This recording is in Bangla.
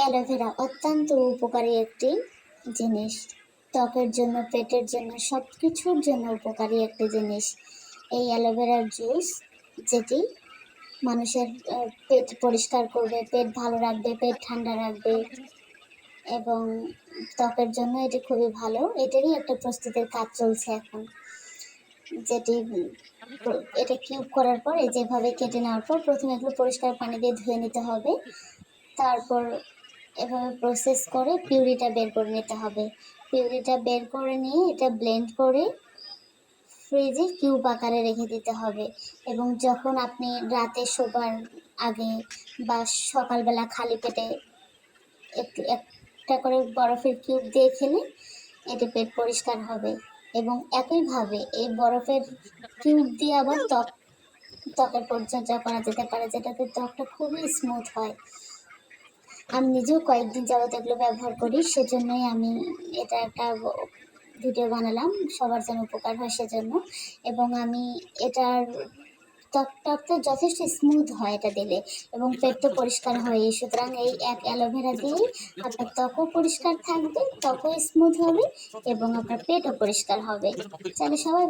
অ্যালোভেরা অত্যন্ত উপকারী একটি জিনিস। ত্বকের জন্য, পেটের জন্য, সব কিছুর জন্য উপকারী একটি জিনিস এই অ্যালোভেরার জুস, যেটি মানুষের পেট পরিষ্কার করবে, পেট ভালো রাখবে, পেট ঠান্ডা রাখবে এবং ত্বকের জন্য এটি খুবই ভালো। এটারই একটা প্রস্তুতির কাজ চলছে এখন, যেটি এটা কিউব করার পর যেভাবে কেটে নেওয়ার পর প্রথমে এগুলো পরিষ্কার পানি দিয়ে ধুয়ে নিতে হবে। তারপর এভাবে প্রসেস করে পিউরিটা বের করে নিতে হবে। পিউরিটা বের করে নিয়ে এটা ব্লেন্ড করে ফ্রিজে কিউব আকারে রেখে দিতে হবে। এবং যখন আপনি রাতে শোবার আগে বা সকালবেলা খালি পেটে একটা করে বরফের কিউব দিয়ে খেলে এতে পেট পরিষ্কার হবে। এবং একইভাবে এই বরফের কিউব দিয়ে আবার ত্বকের পরিচর্যা করা যেতে পারে, যেটাতে ত্বকটা খুবই স্মুথ হয়। আমি নিজেও কয়েকদিন যাবত এগুলো ব্যবহার করি, সেজন্যই আমি এটা একটা ভিডিও বানালাম, সবার যেন উপকার হয় সেজন্য। এবং আমি এটার ত্বকটা যথেষ্ট স্মুথ হয় এটা দিলে, এবং পেটটা পরিষ্কার হয়। সুতরাং এই এক অ্যালোভেরা দিয়েই আপনার ত্বকও পরিষ্কার থাকবে, ত্বকও স্মুথ হবে এবং আপনার পেটও পরিষ্কার হবে। চাইলে সবাই